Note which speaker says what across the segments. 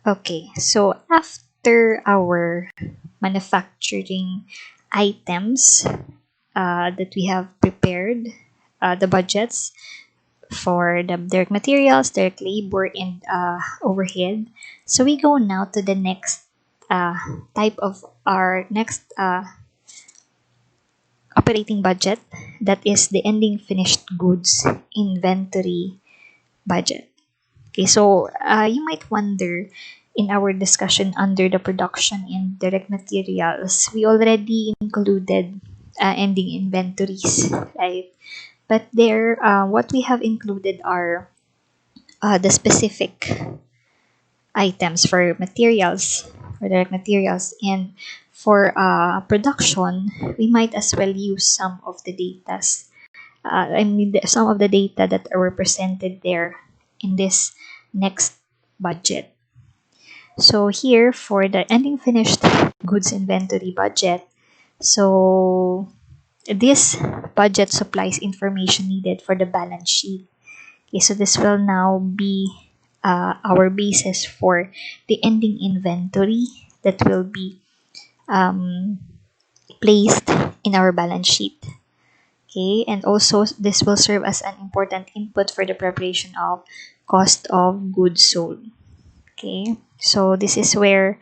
Speaker 1: Okay, so after our manufacturing items that we have prepared, the budgets for the direct materials, direct labor, and overhead. So we go now to the next uh, type of our next operating budget, that is the ending finished goods inventory budget. Okay, so you might wonder, in our discussion under the production and direct materials, we already included ending inventories, right? But there, what we have included are the specific items for materials, for direct materials, and for production, we might as well use some of the datas. Some of the data that are represented there in this next budget. So here for the ending finished goods inventory budget, so this budget supplies information needed for the balance sheet. Okay, so this will now be our basis for the ending inventory that will be um, placed in our balance sheet. Okay, and also this will serve as an important input for the preparation of cost of goods sold. Okay, so this is where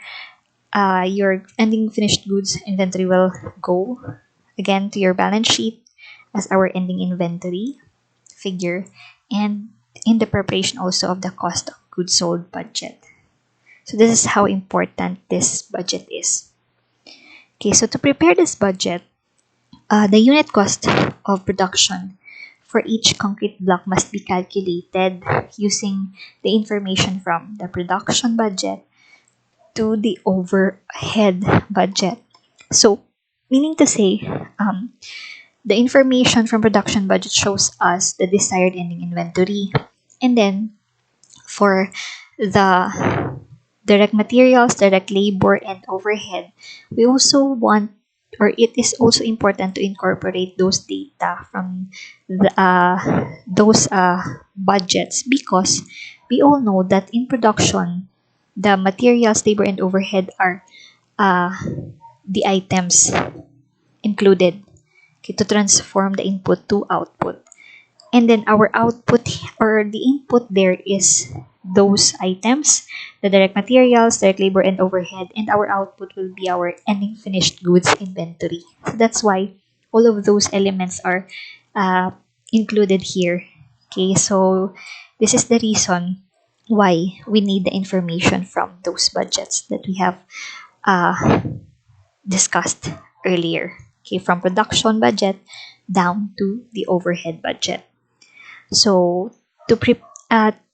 Speaker 1: your ending finished goods inventory will go again to your balance sheet as our ending inventory figure, and in the preparation also of the cost of goods sold budget. So this is how important this budget is. Okay, so to prepare this budget, the unit cost of production for each concrete block must be calculated using the information from the production budget to the overhead budget. So, meaning to say, the information from production budget shows us the desired ending inventory. And then, for the direct materials, direct labor, and overhead, we also want, or it is also important to incorporate those data from those budgets, because we all know that in production, the materials, labor, and overhead are uh, the items included, okay, to transform the input to output. And then our output, or the input there, is those items, the direct materials, direct labor, and overhead, and our output will be our ending finished goods inventory. So that's why all of those elements are uh, included here. Okay, so this is the reason why we need the information from those budgets that we have uh, discussed earlier. Okay, from production budget down to the overhead budget. So to pre-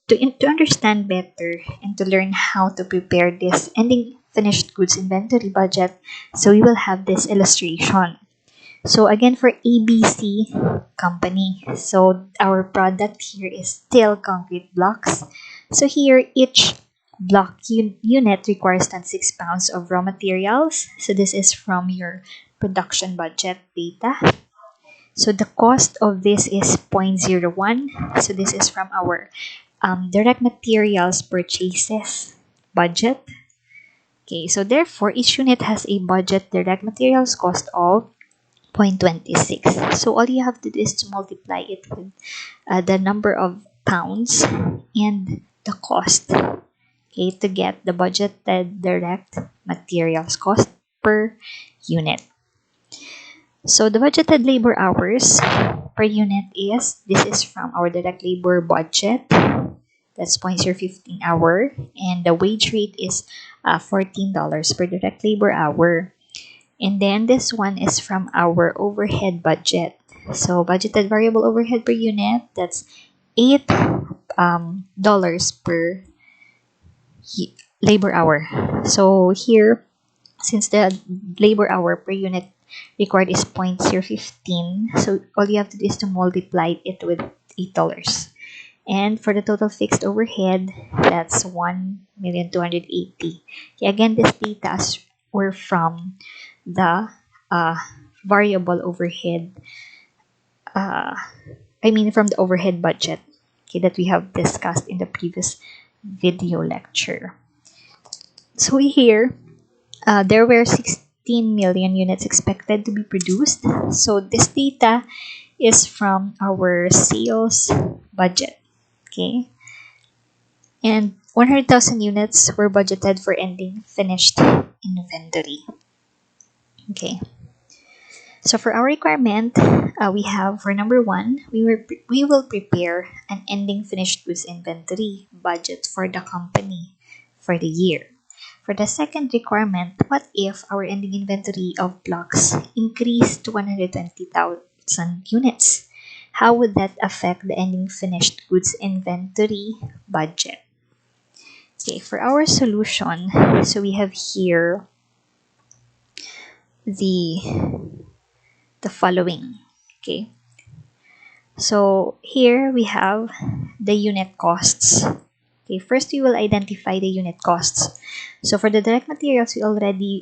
Speaker 1: to understand better and to learn how to prepare this ending finished goods inventory budget, so we will have this illustration. So again, for ABC company, so our product here is steel concrete blocks. So here each block unit requires 26 pounds of raw materials. So this is from your production budget data. So the cost of this is 0.01. So this is from our direct materials purchases budget. Okay, so therefore each unit has a budget direct materials cost of 0.26. So all you have to do is to multiply it with the number of pounds and the cost, okay, to get the budgeted direct materials cost per unit. So the budgeted labor hours per unit is, this is from our direct labor budget. That's 0.015 hour. And the wage rate is $14 per direct labor hour. And then this one is from our overhead budget. So budgeted variable overhead per unit, that's $8 per labor hour. So here, since the labor hour per unit required is 0.015, so all you have to do is to multiply it with $8. And for the total fixed overhead, that's 1,280,000. Okay, again, this data were from the variable overhead, from the overhead budget, okay, that we have discussed in the previous video lecture. So here, there were 16 million units expected to be produced. So this data is from our sales budget. Okay. And 100,000 units were budgeted for ending finished inventory. Okay. So for our requirement, we have for number one, we will prepare an ending finished goods inventory budget for the company for the year. For the second requirement, what if our ending inventory of blocks increased to 120,000 units? How would that affect the ending finished goods inventory budget? Okay, for our solution, so we have here the following. Okay, so here we have the unit costs. Okay, first we will identify the unit costs. So for the direct materials, we already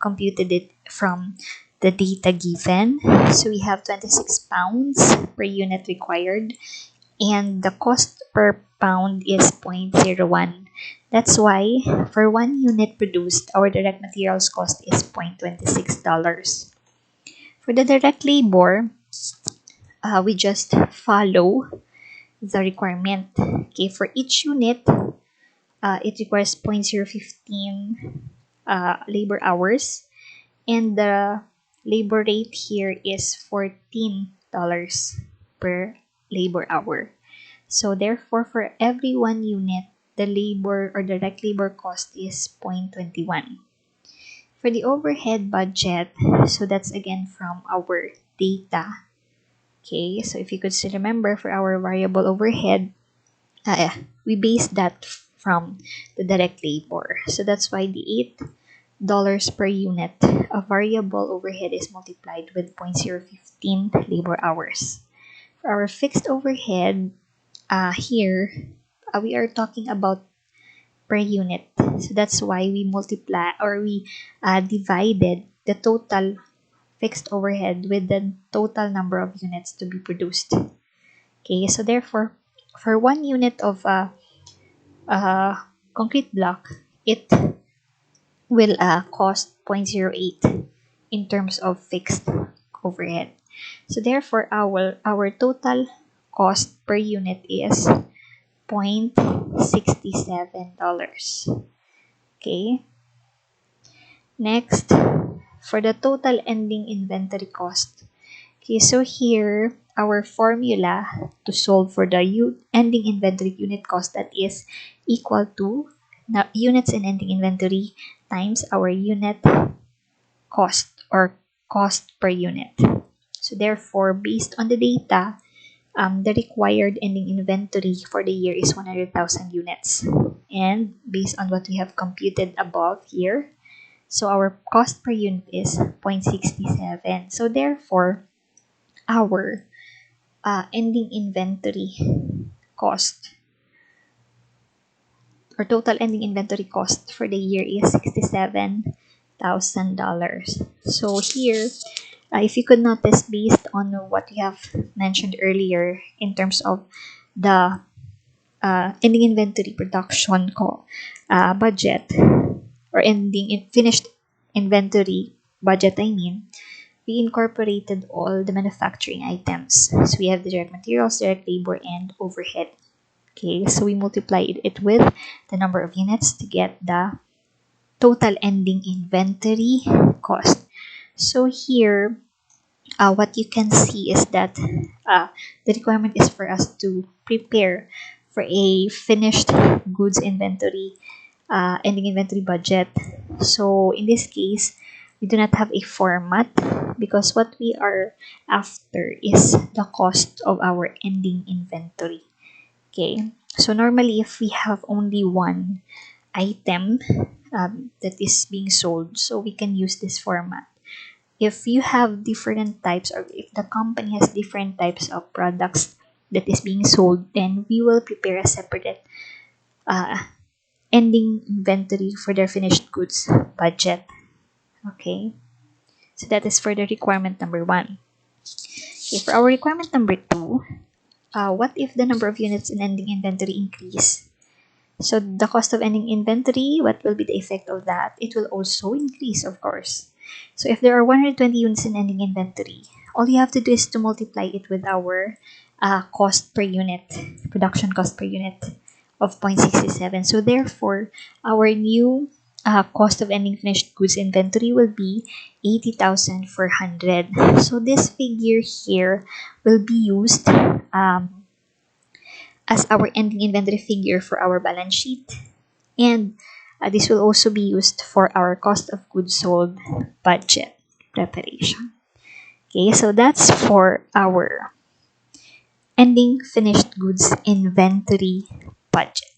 Speaker 1: computed it from the data given. So we have 26 pounds per unit required, and the cost per pound is 0.01. That's why for 1 unit produced, our direct materials cost is $0.26. For the direct labor, we just follow the requirement. Okay, for each unit, it requires 0.015 labor hours, and the labor rate here is $14 per labor hour. So therefore, for every 1 unit, the labor or direct labor cost is 0.21. For the overhead budget, so that's again from our data. Okay, so if you could still remember, for our variable overhead, we base that from the direct labor. So that's why the $8 per unit of variable overhead is multiplied with 0.015 labor hours. For our fixed overhead, here we are talking about per unit. So that's why we multiply or we divided the total fixed overhead with the total number of units to be produced. Okay, so therefore, for 1 unit of concrete block, it will cost 0.08 in terms of fixed overhead. So therefore, our total cost per unit is $0.67. Okay. Next, for the total ending inventory cost. Okay, so here, our formula to solve for the ending inventory unit cost, that is equal to units in ending inventory times our unit cost or cost per unit. So therefore, based on the data, the required ending inventory for the year is 100,000 units. And based on what we have computed above here, so our cost per unit is 0.67. So therefore, our ending inventory cost or total ending inventory cost for the year is $67,000. So here, if you could notice, based on what we have mentioned earlier in terms of the ending inventory production budget or finished inventory budget, we incorporated all the manufacturing items. So we have the direct materials, direct labor, and overhead. Okay, so we multiplied it with the number of units to get the total ending inventory cost. So here, what you can see is that the requirement is for us to prepare for a finished goods inventory, ending inventory budget. So in this case, we do not have a format because what we are after is the cost of our ending inventory. Okay, so normally if we have only one item that is being sold, so we can use this format. If you have different types, or if the company has different types of products that is being sold, then we will prepare a separate uh, ending inventory for their finished goods budget. Okay, so that is for the requirement number one. Okay, for our requirement number two, what if the number of units in ending inventory increase? So the cost of ending inventory, what will be the effect of that? It will also increase, of course. So if there are 120 units in ending inventory, all you have to do is to multiply it with our cost per unit, production cost per unit of 0.67. So therefore, our new cost of ending finished goods inventory will be 80,400. So this figure here will be used as our ending inventory figure for our balance sheet, and this will also be used for our cost of goods sold budget preparation. Okay, so that's for our ending finished goods inventory budget.